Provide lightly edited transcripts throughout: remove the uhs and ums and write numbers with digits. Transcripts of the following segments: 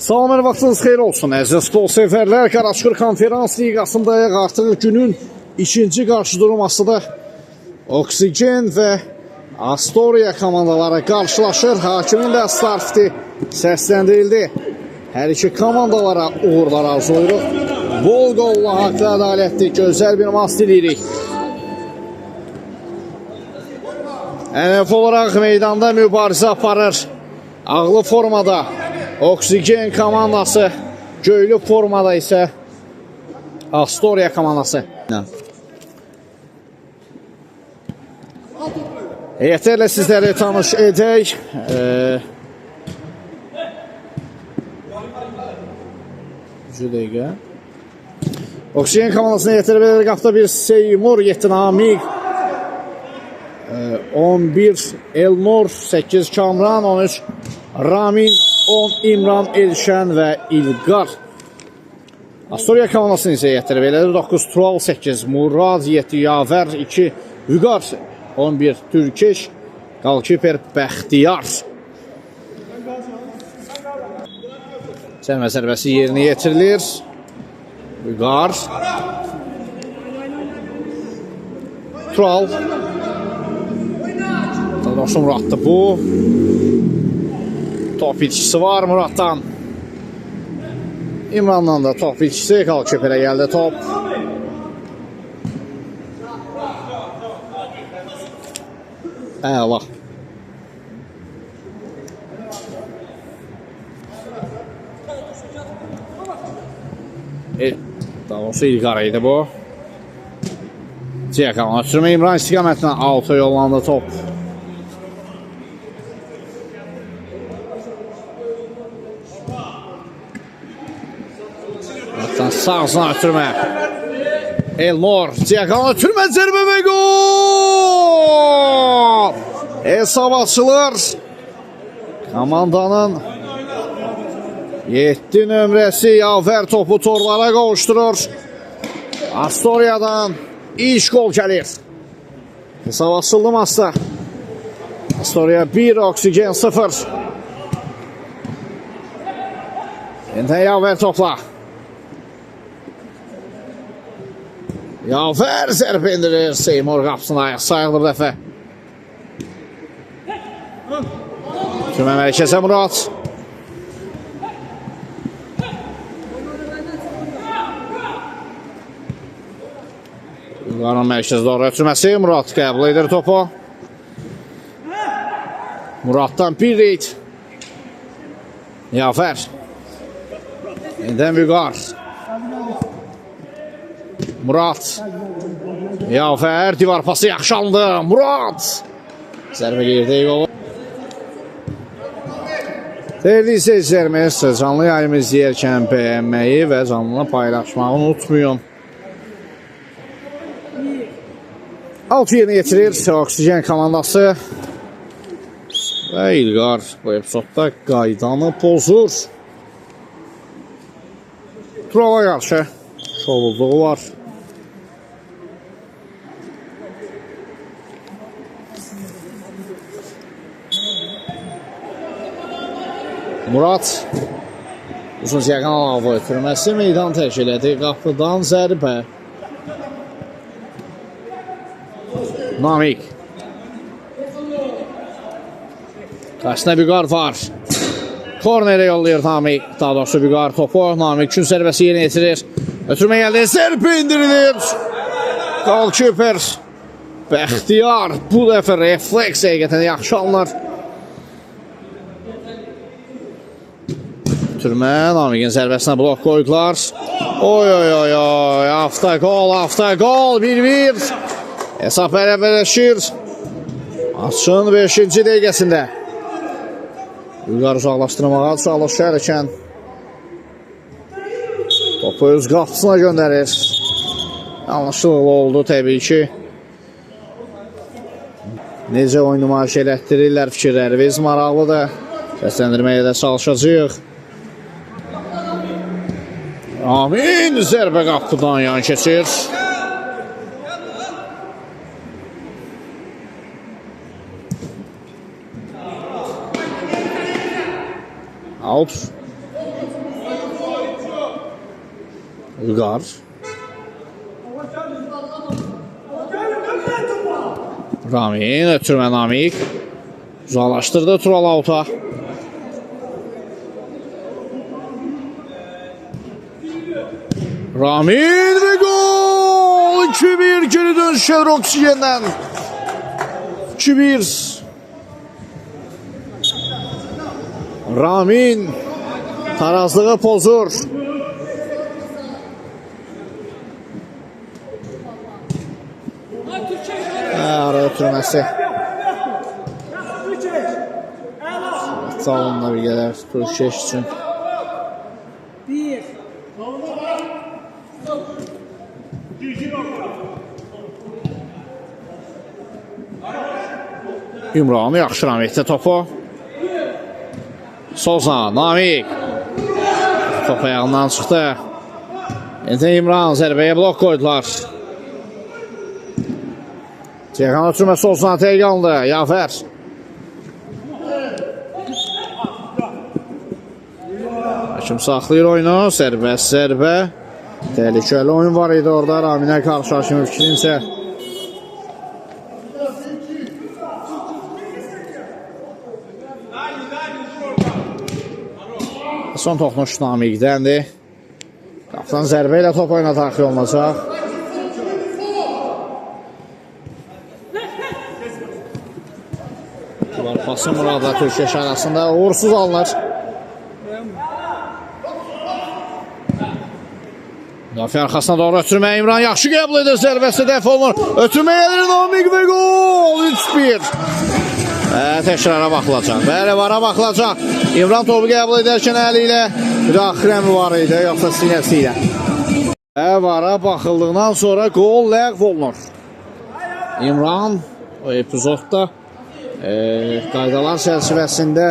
Salam, hər vaxtınız xeyir olsun. Əziz futbol severlər, Qaraçıqır Konferans Liqasındayıq. Artıq günün ikinci qarşıdurması da Oksigen və Astoria komandaları qarşılaşır. Hakimin də starfiti səsləndirildi. Hər iki komandalara uğurlar arzulayırıq. Bol qolla, haqlı, ədalətli, gözəl bir maç diliyirik. NF olaraq meydanda mübarizə aparır. Ağlı formada Oksigen komandası, göylü formada isə Astoria komandası. Heyətlərlə sizləri tanış edək. Oksigen komandasını heyətlərə belə qapda bir Seymur, 7 Namik, 11 Elnur, 8 Kamran, 13 Ramin, 10 İmran, Elşən və İlqar. Astoria komandasını isə heyətlərə belədir. 9 Tural, 8 Murad, 7 Yavər, 2 Vüqar, 11 Türkeş, qalkiper Bəxtiyar. Cəlmə zərbəsi yerinə yetirilir. Vüqar, Tural, Tadaşı Muraddır bu. Top itkisi var Muraddan. İmrandan da top itkisi, qalkiperə gəldi top. Əla. Daha doğrusu İlqar idi bu. Ciyakan ötürmə İmran istiqamətinə alta yollandı top. Sağsına ötürmə. Elnur, Ciyakan ötürmə, zərbə və gol! Hesab açılır. Komandanın 7 nömrəsi Yavər topu torlara qovuşturur. Astoriyadan iş gol gəlir. Hesab açıldı maçda. Astoria 1, Oksigen 0. Yeniden Yavər topla. Yavər zərbə indirir. Seymur qapısına ayaq sayılır dəfə. Tümə mərkəzə Murad. Yuqarın mərkəz doğru ötürməsi. Murad qəbul edir topu. Muraddan bir reyd. Yavər. Yeniden Vüqar. Murad. Yavər, divar pası yaxşı alındı. Murad. Zərbə girdi, qolu. Değerli izləyicilərimiz, canlı yayımı izləyərkən bəyənməyi və canlı paylaşmağı unutmayın. Alt yerinə yetirir Oksigen komandası və İlqar bu epizodda qaydanı pozur. Turala qarşı şovuzluğu var. Murad uzun Ciyakan Alavı ötürməsi meydan tərk elədi. Qapıdan zərbə. Namik. Qarşısında Vüqar var. Kornerə yollayır Namik. Daha doğrusu Vüqar topu. Namik üçün zərbəsi yerinə yetirir. Ötürmə gəldi. Zərbə indirilir. Qalkiper Bəxtiyar. Bu dəfə refleks həqiqətən yaxşı alınır. Ötürmə. Namik'in zərbəsinə blok qoydular. Oy oy oy oy. Hafta gol. 1-1. Hesab bərabərləşir. Maçın 5-ci dəqiqəsində. Vüqar uzaqlaşdırmağa çalışarkən topu öz qapısına göndərir. Yanlışlıqla oldu təbii ki. Necə oyun nümayiş elətdirirlər fikirlərimiz maraqlıdır. Səsləndirməyə də çalışacağıq. Amin. Zərbə qapıdan yan keçir. Out. Vüqar. Ramin, ötürmə Namik. Uzaqlaşdırdı Tural Auta. Ramin ve gol! 2-1 geri dönüşler Oksijen'den. 2-1. Ramin tarazlığı pozur. Ara ötürməsi. Salonla bir gələr Türkeş üçün. Ümran yaxşı Namikdə topu. Soza, Namik. Top ayağından çıxdı. Enten İmran zərbəyə blok qoydular. Ceyhan ötürmə Sozan Teyganlı. Yafer. Hakim saxlayır oyunu. Sərbəst zərbə. Təhlükəli oyun var idi orada. Raminə qarşı Hakimin fikrincə. Son toxunuş Namikdəndir. Qaptan zərbə ilə top oyuna daxil olunacaq. Pası Muradla Türkeş arasında uğursuz alınır. Müdafiə arxasına doğru ötürmə İmran yaxşı qəbul edir, zərbəsi dəf olunur. Ötürmə gelir Namik və gol 3-1. Təkrara baxılacaq. Bəli, vara baxılacaq. İmran topu qəbul edərkən əli ilə müdaxilə mi var idi, yoxsa sinəsi ilə? Vara baxıldıqdan sonra gol ləğv olunur. İmran o epizodda qaydalar çərçivəsində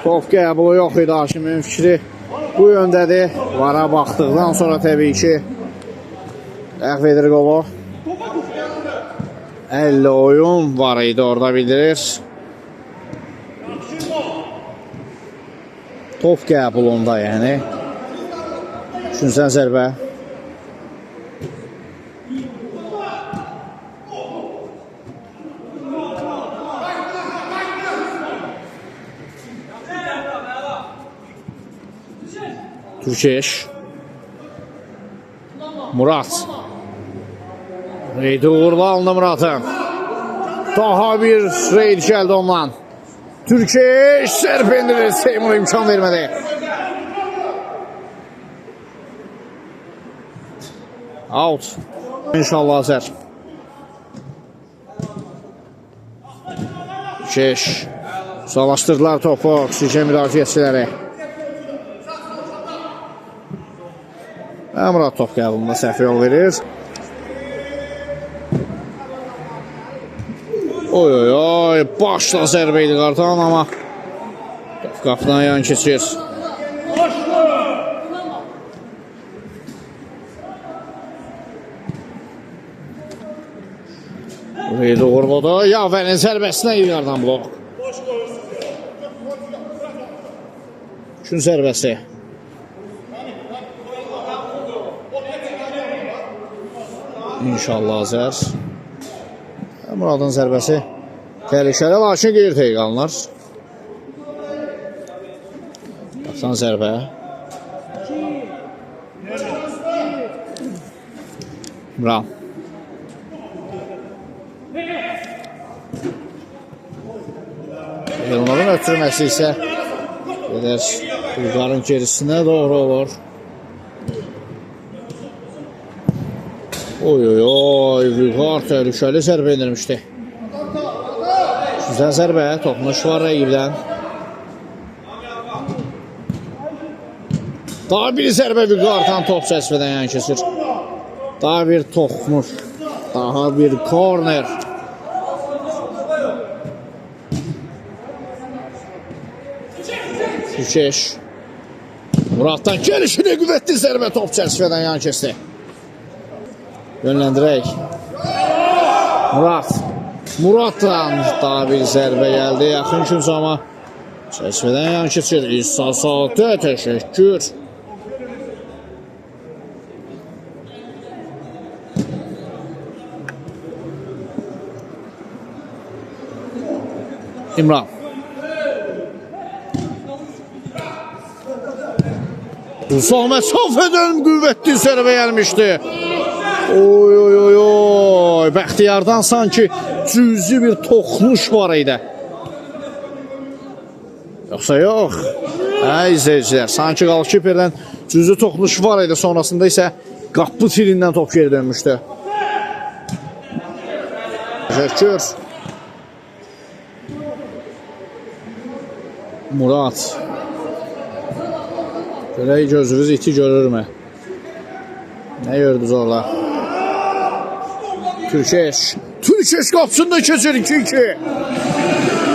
top qəbulu yox idi. Hakimin fikri bu yöndədir. Vara baxdıqdan sonra təbii ki ləğv edir qolu. 50 oyun var idi orada bildirir. Top qəbulunda yəni. Düşünsən zərbə. Türkeş. Murat. Reydi uğurlu alındı Murat'ın. Daha bir reyd gəldi ondan. Türkeş sərf endirir. Seymur imkan vermədi. Out. İnşallah Azər. Türkeş. Uzaqlaşdırdılar topu. Oksijen müdafiəçiləri. Murat top qəbulunda səhv yol verir. Oy oy oy, başla zərbə idi qartan, amma qapıdan yan keçir. Reydi uğurludur. Yaverin zərbəsinə İlqardan blok. Üçün zərbəsi. İnşallah Azər. Muradın zərbəsi təhlükəli, lakin qeyri Teyqanlar. Qaptan zərbə. İmran. Yılmazın ötürməsi isə gedər Bulqarın gerisinə doğru olur. Oy oy oy, Vüqar təhlükəli zərbə endirmişdi. Güzel zərbə, toxunuş var rəqibdən. Daha bir zərbə Vüqardan top çəsvədən yan keçir. Daha bir toxunuş. Daha bir korner. Türkeş. Muratdan gəlişini qüvvətli zərbə top çəsvədən yan keçdi. Yönləndirək. Muratdan daha bir zərbə gəldi. Yaxın kimsə amma çəsvədən yan keçir. İhsasatı təşəkkür. İmran. Uzaq məsafədən qüvvətli zərbə gəlmişdi. Oy oy oy oy. Bəxtiyardan sanki cüzi bir toxunuş var idi. Yoxsa yox. Hə izləyicilər, sanki qalkiperdən cüzi toxunuş var idi. Sonrasında isə qapı tirindən top geri dönmüşdü. Təşəkkür. Murad. Görək gözünüz iti görürmü? Nə gördünüz orada? Türkeş. Türkeş qapısında keçir 2-2.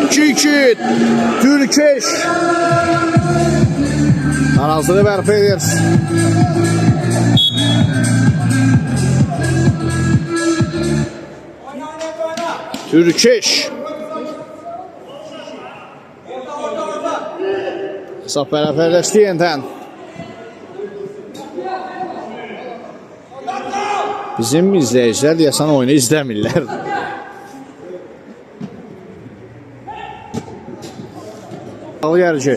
2-2. Türkeş. Narazılığı bərpa edir. Türkeş. Hesab bərabərləşdi yenidən. Bizim izləyicilər deyəsən oyunu izləmirlər. Gəlir ki,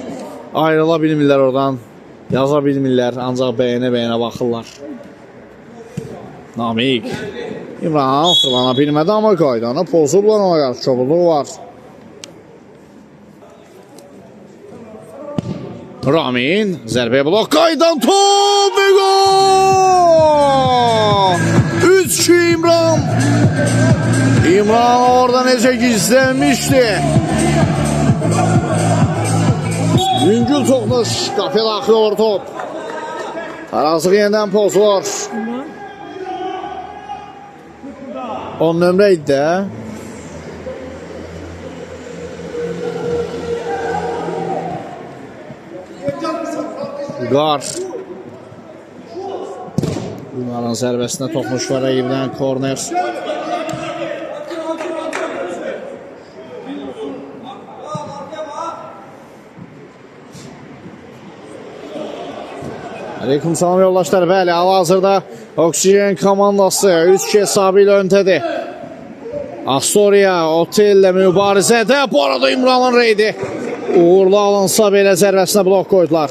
ayrıla bilmirlər oradan, yaza bilmirlər, ancaq bəyənə-bəyənə baxırlar. Namik. İmran fırlana bilmədi, amma qaydanı pozublar, ona qarşı çoxluğu var. Ramin, zərbəyə blok, qaydan top və gol! 3-2 İmran. İmran orada necə gizlənmişdi. Yüngül toxunuş, qapıya daxil olur top. Tarazlıq yenidən pozulur. 10 nömrə idi də. Qar. Bunların zərbəsinə toxunuş var rəqibdən, korner. Aleyküm salam yoldaşlar. Bəli, hal-hazırda Oksigen komandası 3-2 hesabı ilə öndədir. Astoria Otellə mübarizədə. Bu arada İmranın reydi. Uğurlu alınsa belə zərbəsinə blok qoydular.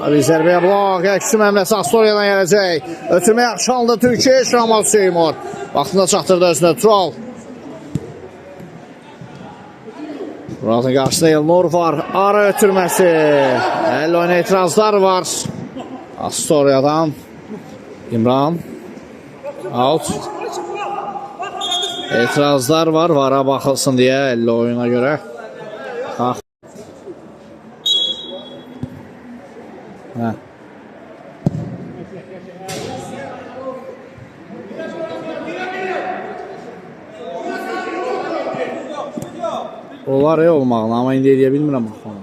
Tabii zərbəyə blok. Əksi məmləsi Astoriyadan gələcək. Ötürmə yaxşanlı Türkiye Şamal Seymur. Vaxtında çatdırdı özünə Troll. Murat'ın qarşısında Elnur var. Ara ötürməsi. El oyuna etirazlar var. Astoriyadan İmran. Out. Etirazlar var. Vara baxılsın deyə 50 oyuna görə. Hə. Olar olmağına, amma indi eləyə bilmirəm baxmanı.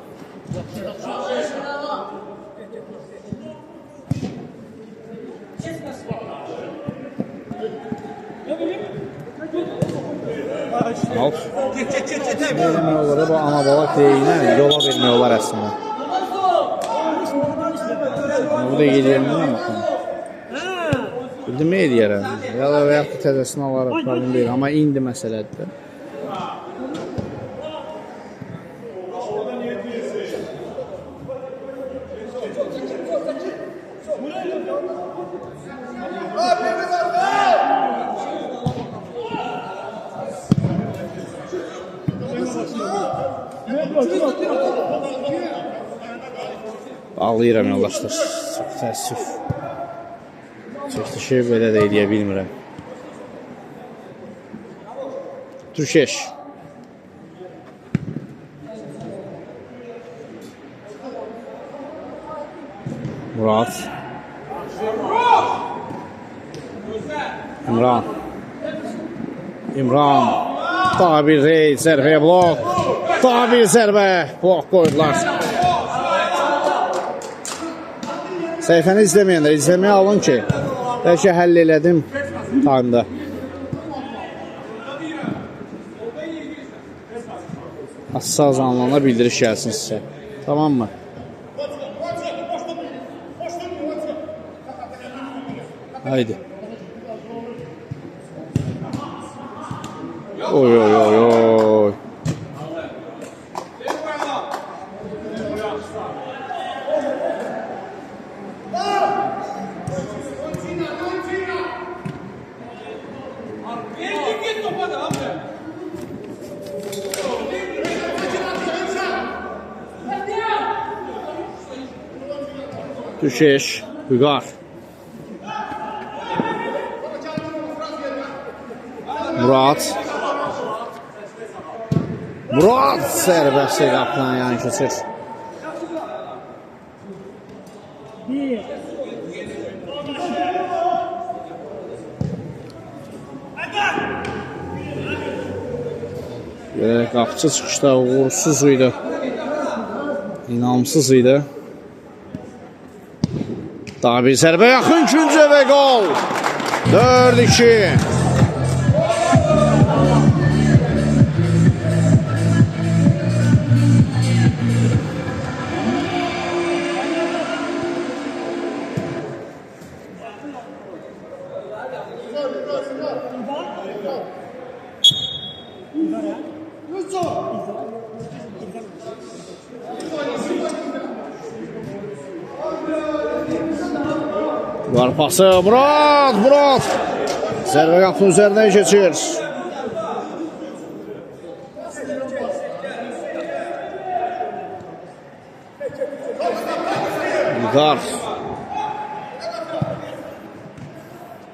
Alt. Eləmək olar, bu anabalaq deyinə yola vermək olar əslində. Bu da eləyə bilmirəm baxmanı. Bildim, eləyərəm. Ya da və yaxud da təzəsini alaraq problem deyil, amma indi məsələdir. Ağlayıram yoldaşlar. Çox təəssüf. Çəkilişi belə də eləyə bilmirəm. Türkeş. Murat. İmran. İmran. Daha bir reyd, zərbəyə blok. Daha bir zərbə, blok qoydular. Səhifəni izləməyənlər, izləməyə alın ki, bəlkə həll elədim taimdə. Hassas anlamda bildiriş gəlsin sizə. Tamam mı? Haydi. Oy oy oy oy. Düşeş, Hüqar. Murad. Murad sərbəsi qapıdan yan keçir. Qapıcı çıxışda uğursuz idi. İnamsız idi. Daha bir zərbə yaxın küncə və qol. 4-2. Var pası, Murad. Zərbə qapının üzərindən keçir. Hüqar.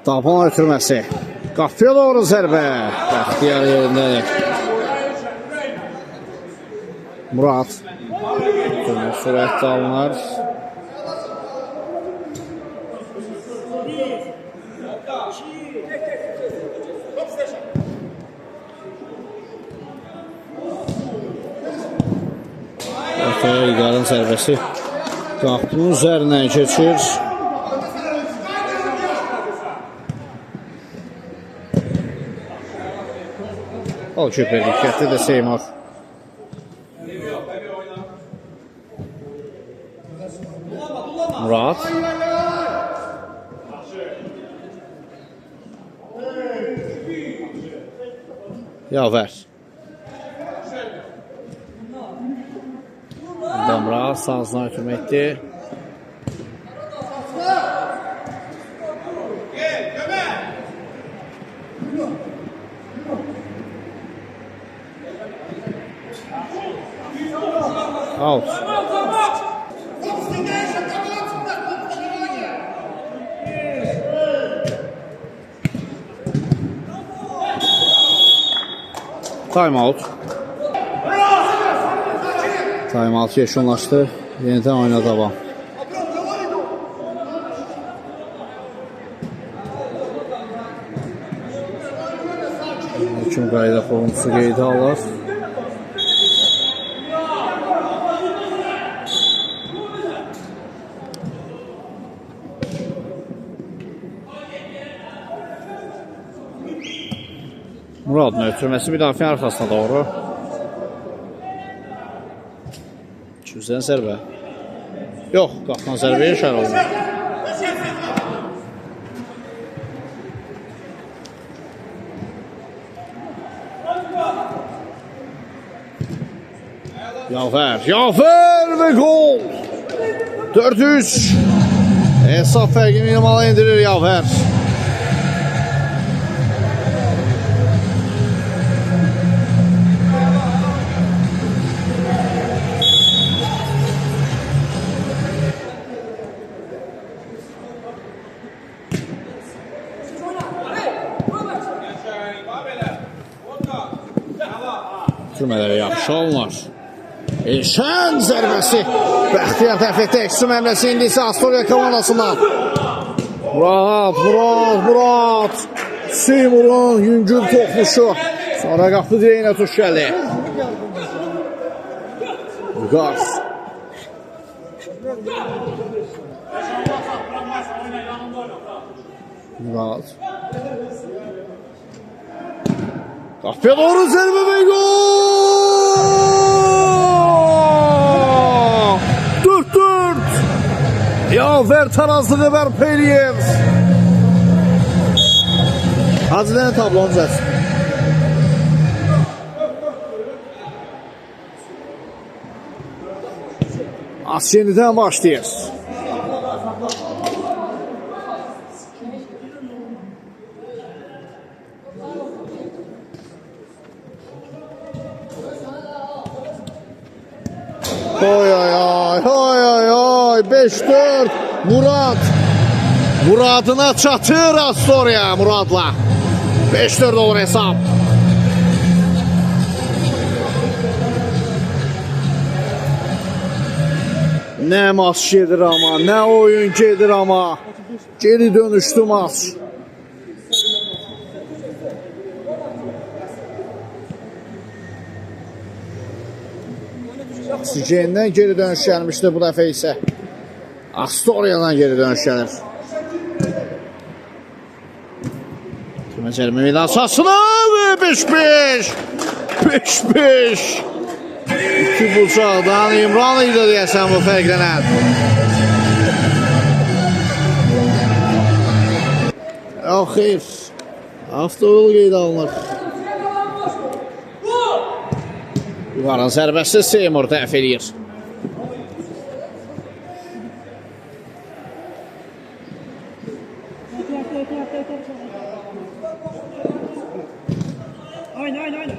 Taban ötürməsi. Qapıya doğru zərbə. Bəxtiyar yerindədir. Murad. Sürətlə alınır. Hüqarın zərbəsi qapının üzərindən keçir. Al köpək diqqətli də Seymur. Murad. Yavər. Murad sağızdan ötürməkdir. Out. Time out. Time out yekunlaşdı. Yenidən oyuna davam. Hüküm qayda formusu qeydə alır. Murad'ın ötürməsi müdafiə arxasına doğru. Küzdən zərbə. Yox, qapıdan zərbəyə işarə olunur. Yavər və gol! 4-3. Hesab fərqini minimala indirir Yavər. Türmələri yaxşı olunur. Elşən zərbəsi. Bəxtiyar təfətdə Ekstrem əmrəsi indi isə Astoria komandasından. Murad. Seymurun yüngül toxluşu. Sonra qapı dirəyinə tuş gəldi. Hüqar. Murad. Qapıya doğru zərbə və gol! 4-4. Yavər tarazlığı bərpa eləyir. Hacıdan tablonu zəsin. Az yenidən başlayır. Oy oy oy oy oy oy 5-4 Murad. Muradına çatır Astoria Muradla. 5-4 olur hesap. Nə maç gedir ama, nə oyun gedir ama. Geri dönüştü maç. Oksigendən geri dönüş gəlmişdi bu dəfə isə. Astoriyadan geri dönüş gəlir. Cərmə meydansasına və 5-5. 5-5. İki bucaqdan İmran idi deyəsən bu fərqlənən. Xeyr. Avtoyol qeydə alınır. Yuvarın zərbəsi Seymur dəf eləyir. Aynen.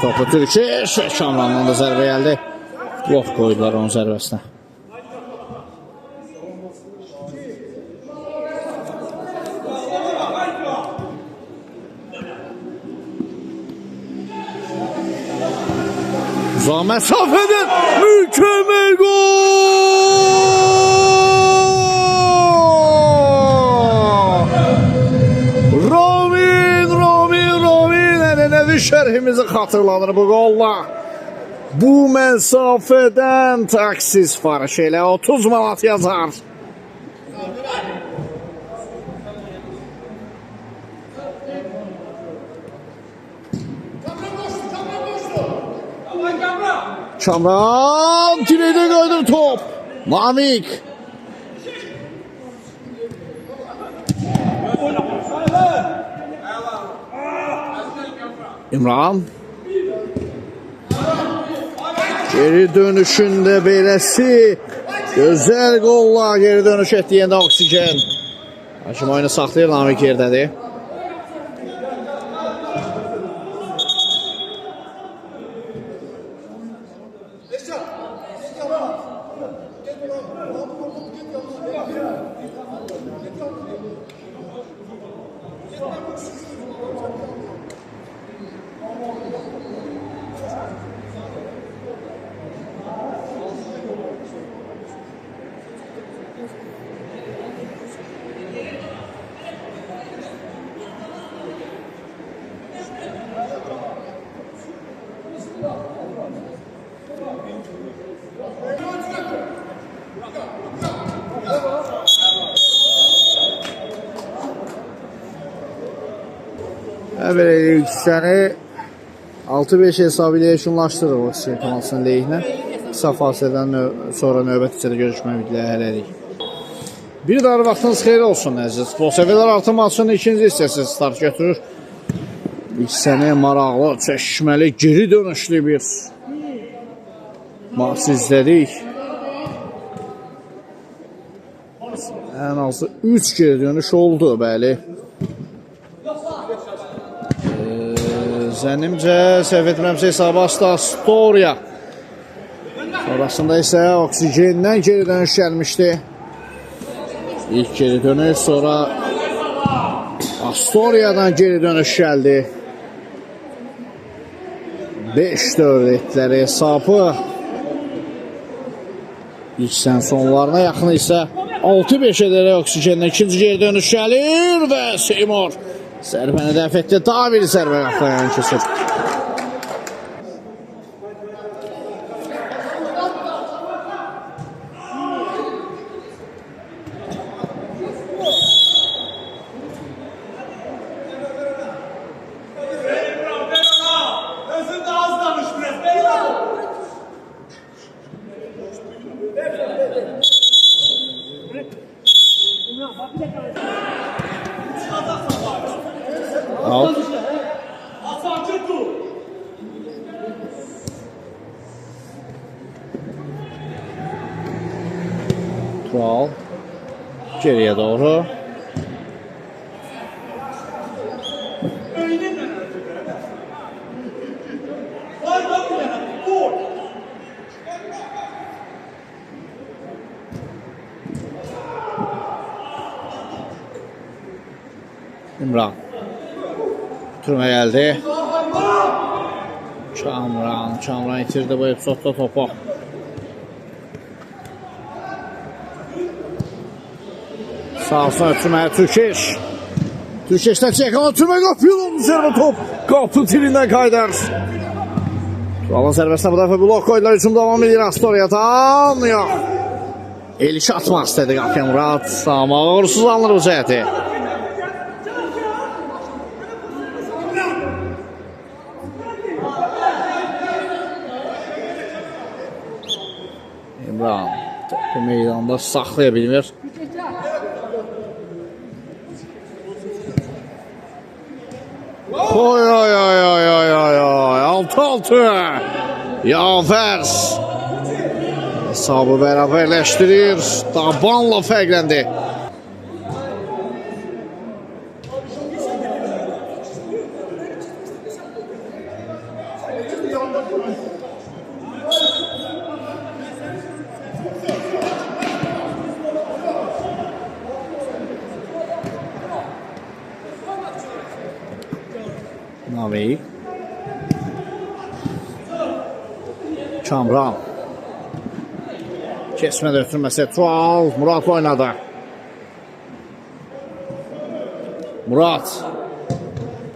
Topu Türkiş ve Kamran'dan da zərbə gəldi. Blok qoydular onun zərbəsinə. Uzaq məsafədən mükəmməl gol! Ənənəvi şərhimizi xatırlanır bu qolla. Bu məsafədən taksi sifariş elə 30 manat yazar. Kamran dirəkdə qoydur top. Mamik. İmran. Geri dönüşündə beləsi gözəl qolla geri dönüş etdiyəndə Oksigen. Hakim oyunu saxlayır, Namik yerdədir. Belə ikisini 6-5 hesabı ilə yekunlaşdırır Oksigen komandasının lehinə. Qısa fasilədən sonra növbət içədə görüşməklə hələlik. Bir daha vaxtınız xeyir olsun əziz futbol sevərlər. Artı maçın ikinci hissəsi start götürür. İkisini maraqlı, çəkişməli, geri dönüşlü bir maç izlədik. Ən azı 3 geri dönüş oldu, bəli. Zənnimcə, səhv etmirəmsə hesabı açdı Astoria. Sonrasında isə Oksigendən geri dönüş gəlmişdi. İlk geri dönüş, sonra Astoriyadan geri dönüş gəldi. 5-4 etdilər hesabı. İlksən sonlarına yaxın isə 6-5 edərək Oksigendən ikinci geri dönüş gəlir və Seymur zərbəni dəf etdi. Daha bir zərbə qapıdan keçir. Al. Tural. Geriye doğru. İmran. Türmə gəldi. Kamran itirdi bu epizodda topu. Sağ olsun ötürməyə Türkeş. Türkeşdən çəkən ötürmə qapıyılın üzərində top. Qapı tirindən qaydar. Turalın zərbəsində bu dəfə blok qoydular. Hücum davam edir Astoriyadan. Yox. Elişi atmaq istədi qapıya Murad. Amma uğursuz alınır bu cəhəti. İmran topu meydanda saxlaya bilmir. Oy 6-6. Yaver hesabı bərabərləşdirir. Dabanla fərqləndi. Navi. Kamran. Kesmə dötürməsi. Tural. Murad oynadı. Murad.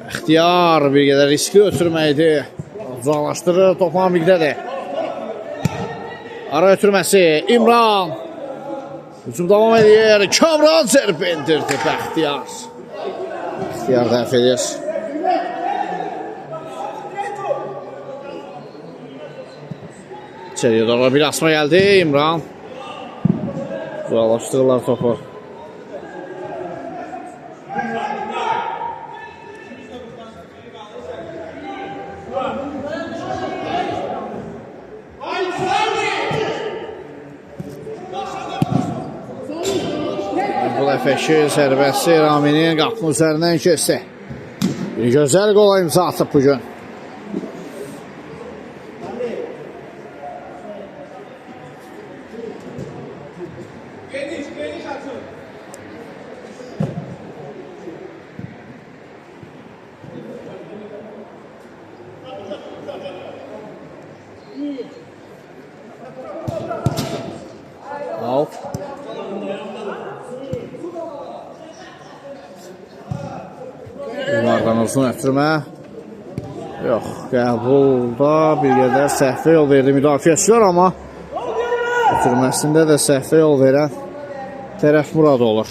Bəxtiyar bir qədər riskli ötürməkdi. Uzaqlaşdırır. Topa miqdədir. Ara ötürməsi. İmran. Hücum davam edir. Kamran zərbə endirdi. Bəxtiyar. Bəxtiyar dəf edir. İçeriye doğru bir asma geldi. İmran. Uzaklaştırırlar topu. Bu dəfəki zərbəsi Raminin qapının üzərindən keçdi. Bir gözəl qola imza atıb bugün. Al. Bunlardan uzun ötürmə. Yox, qəbulda bir qədər səhvə yol verdi müdafiəçilər, amma ötürməsində də səhvə yol verən tərəf Murad olur.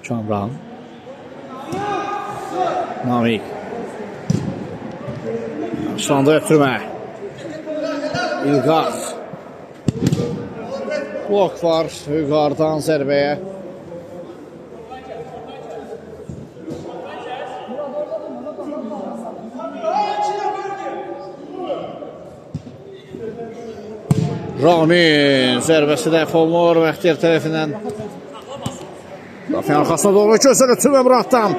Kamran. Namik. Başlandı ötürmə. İlqar. Blok var yukarıdan zərbəyə. Ramin zərbəsi dəf olunur Bəxtiyar tərəfindən. Dafiyan arxasına doğru gözəl ötürmə Muraddan.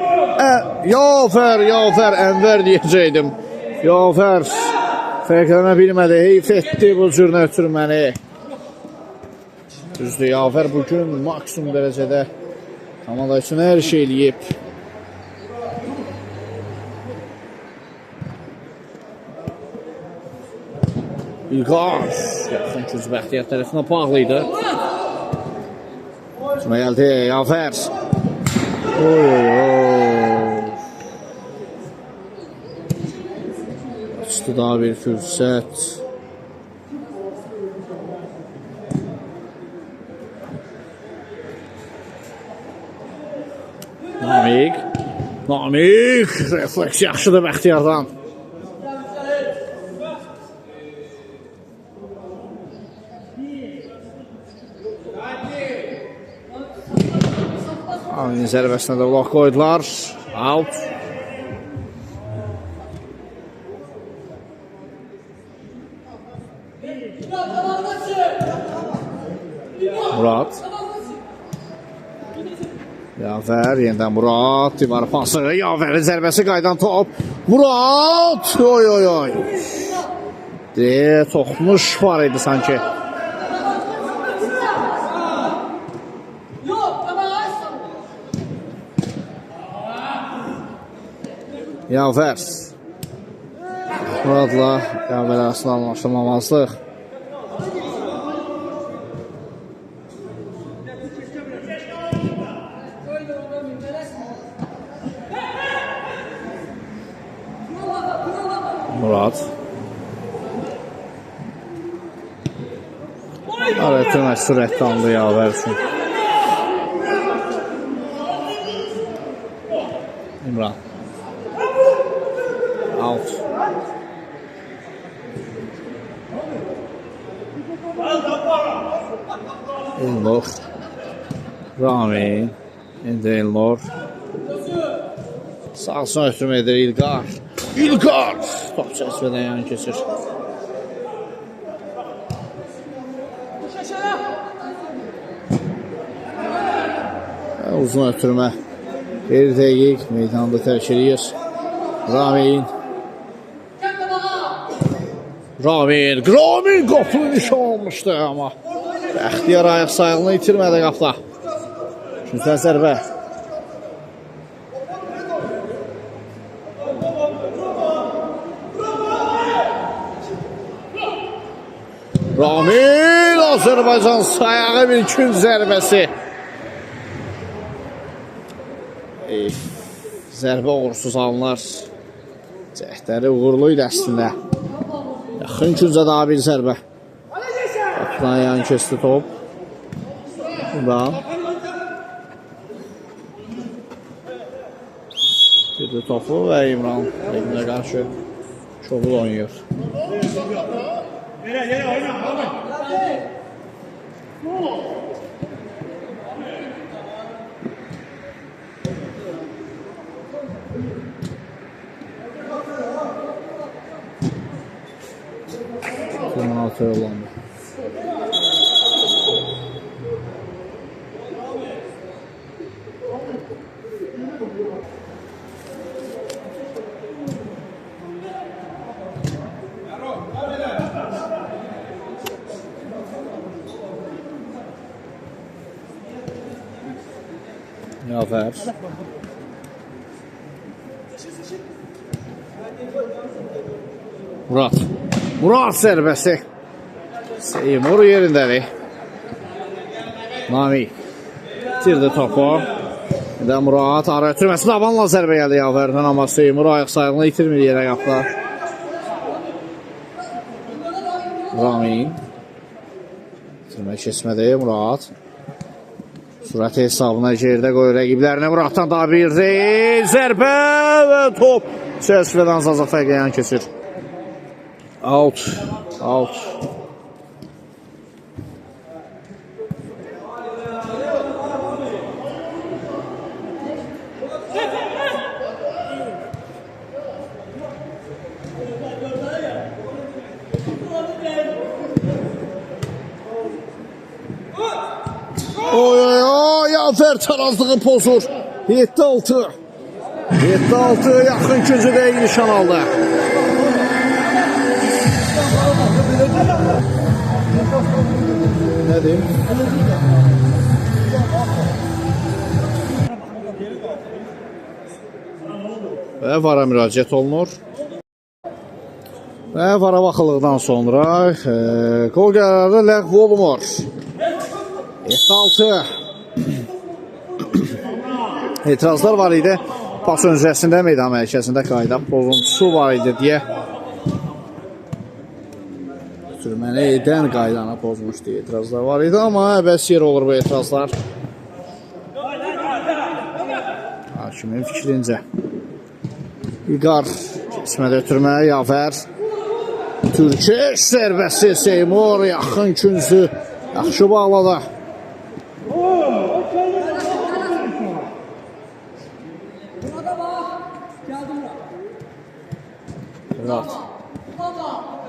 Yaver Ənvər deyəcəkdim. Yaver fərqlənə bilmədi. Heyf etdi bu cürünə ötürməni. Düzdür, Yaver bugün maksimum dərəcədə komanda üçün hər şey eləyib. İlqar yaxın küz Bəxtiyar tərəfinə bağlıydı. Sonra gəldi Yaver. Açdı daha bir fürsət. Namik refleks yaxşıdır Bəxtiyardan. Rami'nin zərbəsinə də blok qoydular. Out. Murad. Yavər, yenidən Murad. Divar pası. Yavərin zərbəsi qaydan top. Murad. Oy oy oy. Toxmuş var idi sanki. Yavər. Muradla Yavər arasında anlaşılmamazlıq. Murad. Arətmək sürətli aldı Yavər üçün. İmran. Out. Elnur. Rami. İndi Elnur. Sağsına ötürüm edir İlqar. İlqar! Top çəsvədən yan keçir. Uzun ötürmə. Bir dəqiq meydanda tərk edir. Ramin. Ramin qapını nişan almışdı amma. Bəxtiyar ayaq sayılını itirmədi qapda. Güzel zərbə. Ramin Azərbaycan sayağı bir gün zərbəsi. Zərbə uğursuz alınlar. Cəhdləri uğurluydu əslində. Yaxın küncə daha bir zərbə. Qapıdan yan kesti top. İmran. Girdi topu və İmran Egnə qarşı çovul oynuyor. Yere oyna. Penaltı yollandı. Yavər. Murad zərbəsi. Seymur yerindədir. Nami itirdi topu. Və Murad ara ötürməsi davanla zərbə gəldi Yavərdən, amma Seymur ayaq sayılını itirmir yerə qapda. Rami itirmə keçmədi Murad. Sürət hesabına gerdə qoyur rəqiblərinə. Muraddan daha bir zərbə və top çəsvədən Zaza Fəqəyan keçir. Out. Yavər tarazlığı pozur. 7-6. 7-6 yaxın küncüdə nişan aldı. Nə deyim? Və vara müraciət olunur. Və vara baxılıqdan sonra qol qərarı ləğv olunur. 7-6. etirazlar var idi. Pas öncəsində meydan mərkəzində qayda pozuntusu var idi deyə sürməni edən qaydanı pozmuşdu. Etirazlar var idi, amma əbəs yer olur bu etirazlar. Hakimin fikrincə. İlqar keçmədə ötürmə, Yavər. Türkeş zərbəsi, Seymur yaxın küncü yaxşı bağladı.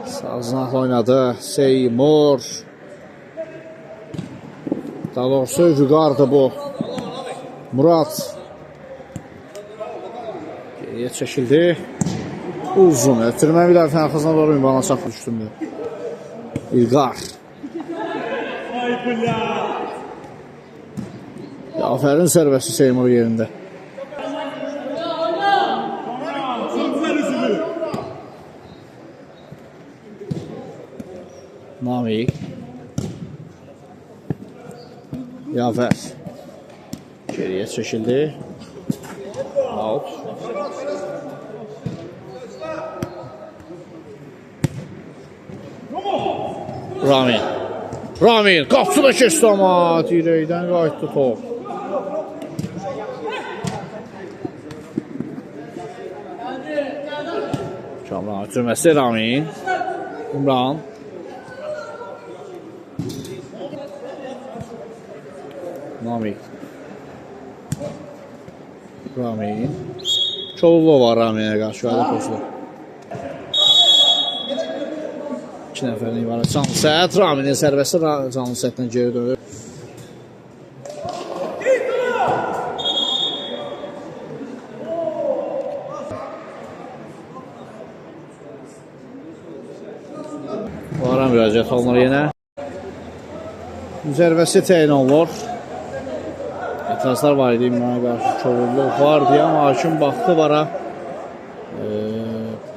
Saznak oynadı. Seymur. Daha doğrusu Vüqar'dı bu. Murat. Geriye çəkildi. Uzun. Ötürmə bir dəfə arxasına doğru ünvana çapı düşdümdür. İlqar. Afərin sərbəsi Seymur yerində. Namik. Yafer. Geriye çəkildi. Out. Ramin. Qapçı da keçdi amma dirəkdən qayıtdı top. Kamran ötürməsi Ramin. İmran. Namik. Ramin. Çolulu var Ramin'e qarşı. Hadi koşdu. 2 nəfərlik var. Canlı səhət. Ramin'in sərbəsi canlı səhətdən geri dönür. Varan müraciət olunur yenə. Zərbəsi təyin olunur. İtirazlar var idi İmrana qarşı çoluluq var deyə, amma hakim baxdı vara.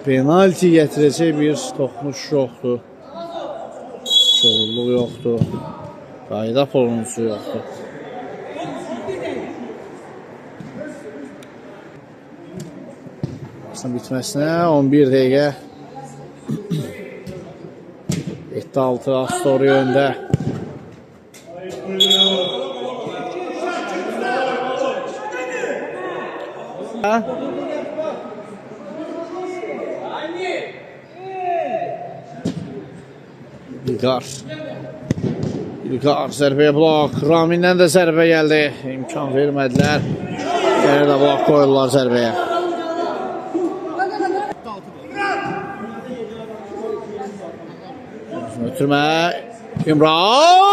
Penalti gətirəcək bir toxunuş yoxdur. Çoluluq yoxdur. Qayda pozuntusu yoxdur. Bitməsinə 11 dəqiqə. 7-6 Astori öndə. İlqar zərbəyə blok. Ramin'dən də zərbə gəldi. İmkan vermədilər. Yenə də blok qoyurlar zərbəyə. Ötürmə. İmran!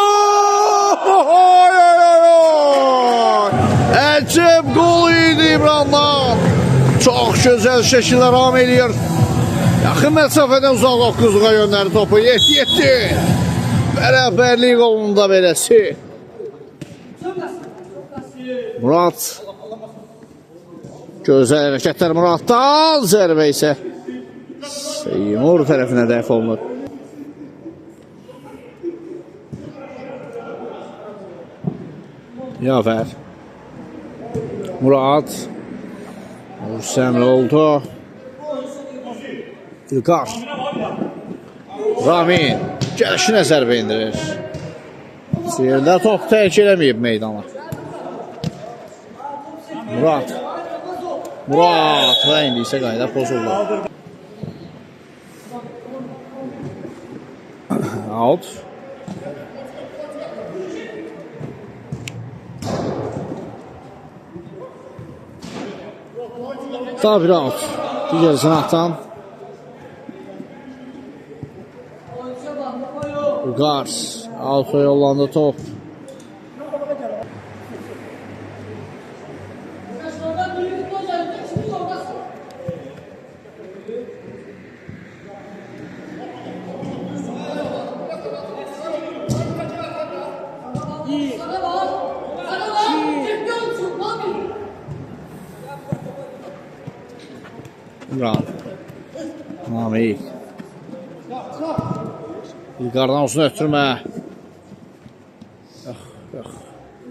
Əcəb qol idi İmrandan. Çox gözəl şəkildə ram edir. Yaxın məsafədən uzaq 9'luğa göndərdi topu. 7-7. Bərabərlik qolunda beləsi. Murat. Gözəl hərəkətlər Muratdan. Zərbə isə Seymur tərəfinə dəf olunur. Yafer. Murat. Hüsəmli oldu. İlqar. Ramin. Gəlişinə zərbə indirir. Siyirdə top tərk eləməyib meydana. Murat. Və indi isə qayda pozuldu. Out. Daha bir out. Digər sınaqdan. Gars. Alto yollandı top. İmran. Namik. İlqardan olsun ötürmə. Yox.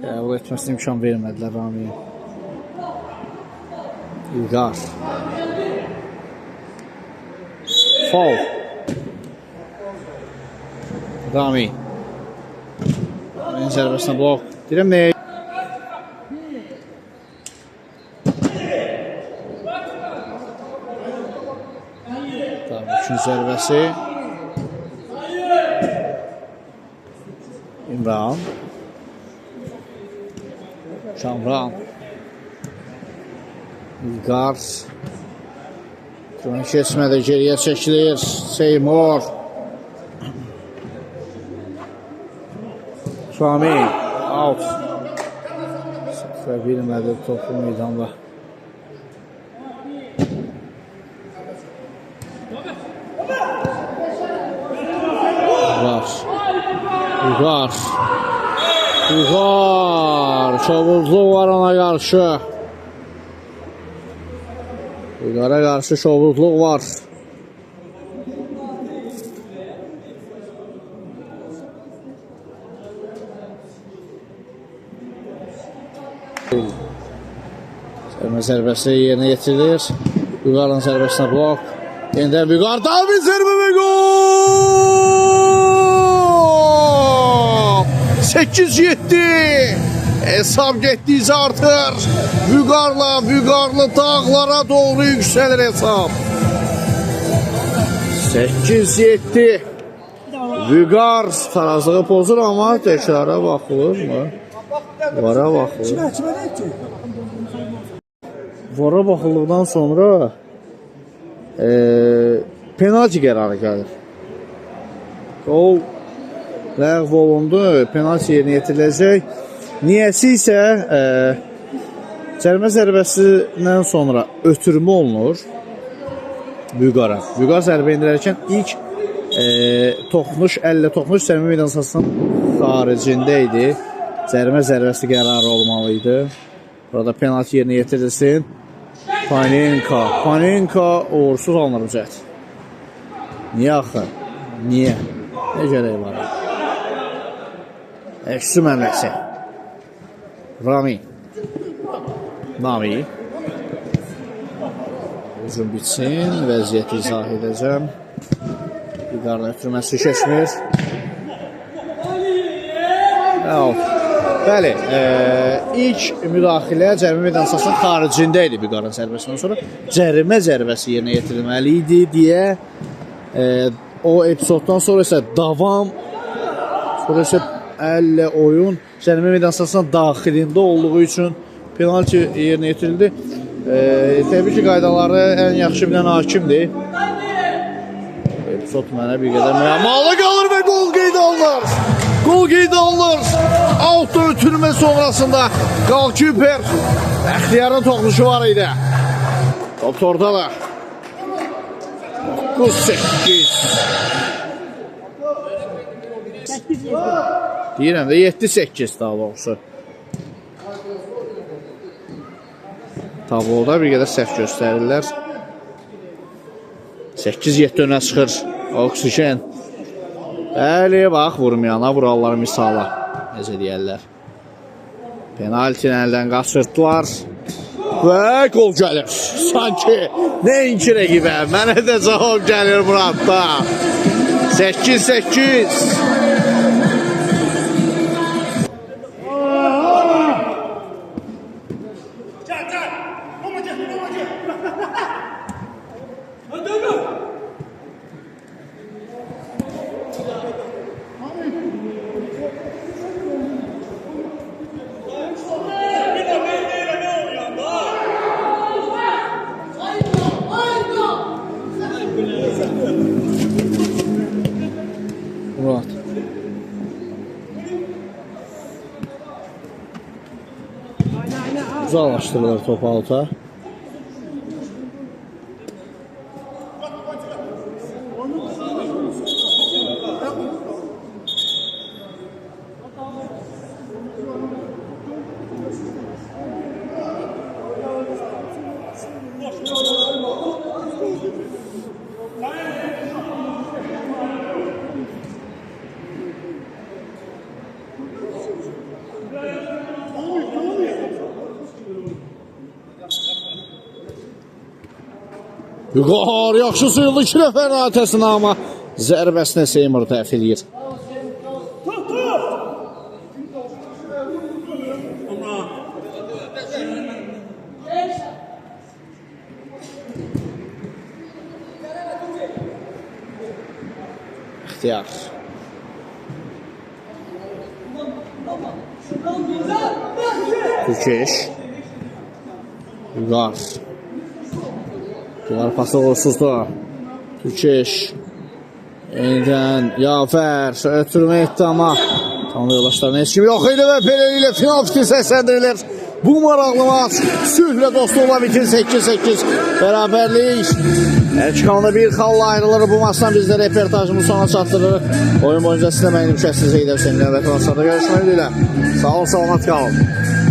Qəbul etməsinə imkan vermədilər Ramiyə. İlqar. Faul. Rami. Rami'nin zərbəsinə blok. Deyirəm nə? Üçün zərbəsi. İmran. Kamran. İlqar. Keçmədə geriyə çəkilir Seymur. Şamil out. Və bilmədi topu meydanda. Vüqar. Şovuzluq var ona qarşı. Vüqara qarşı şovuzluq var. Zərbəsi yerinə yetirilir. Vüqarın zərbəsinə blok. Yeniden Vüqar. David zərbə və gol! 8-7. Hesab getdikcə artır. Vüqarlı dağlara doğru yüksəlir hesab. 8-7. Vüqar tarazlığı pozur ama təkrara baxılır mı? Vara baxılır. Vara baxıldıqdan sonra penalti qərarı gəlir. Gol ləğv olundu, penalti yerinə yetiriləcək. Niyəsi isə cərimə zərbəsindən sonra ötürmə olunur Vüqara. Vüqar zərbə indirərkən ilk toxunuş, əllə toxunuş cərimə meydansasının xaricində idi. Cərimə zərbəsi qərarı olmalıydı. Burada penalti yerinə yetirilsin. Panenka uğursuz alınır bu cəhət. Niyə axı? Niyə? Nə gərək var? Əksü məmləsi. Nami. Uzun bitsin. Vəziyyəti izah edəcəm. Vüqarın ötürməsi keçmir. Bəli, ilk müdaxilə cərimə meydansasının xaricində idi Vüqarın zərbəsindən sonra. Cərimə zərbəsi yerinə yetirilməli idi deyə o epizoddan sonra isə davam, sonra isə əllə oyun cərimə meydansasının daxilində olduğu üçün penalti yerinə yetirildi. Təbii ki, qaydaları ən yaxşı bilən hakimdir. Epizod mənə bir qədər müəmmalı qalır və gol qeydə alınır. Gol qeydə alınır. Out ötürmə sonrasında Qalkiper Bəxtiyarın toxunuşu var idi. Top ortada. 9-8. Deyirəm də 7-8 daha doğrusu. Tabloda bir qədər səhv göstərirlər. 8-7 önə çıxır Oksijen. Bəli, bax, vurmayana vurarlar misala. Necə deyərlər. Penaltini əldən qaçırtdılar. Və gol gəlir. Sanki nəinki rəqibə. Mənə də cavab gəlir Muradda. 8-8. Murat. Uzaqlaşdırılır topu alta. Vüqar yaxşı sıyıldı 2 nəfərin atəsinə, amma zərbəsinə Seymur dəf edir. İxtiyar. Türkeş. Vüqar. Diğer pası uğursuzdu. Türkeş. Yenidən Yavər ötürmə etdi amma tam yoldaşlarına heç kim yox idi və beləliklə final fikri səsləndirilir. Bu maraqlı maç sülhlə dostluqla bitir 8-8 bərabərlik. Hər iki komanda bir xalla ayrılır. Bu maçdan biz də reportajımızı sona çatdırırıq. Oyun boyunca sizlə mənim şəhsizə gedər. Seninlə və translarda görüşmək üzrə. Sağ olun, salamat qalın.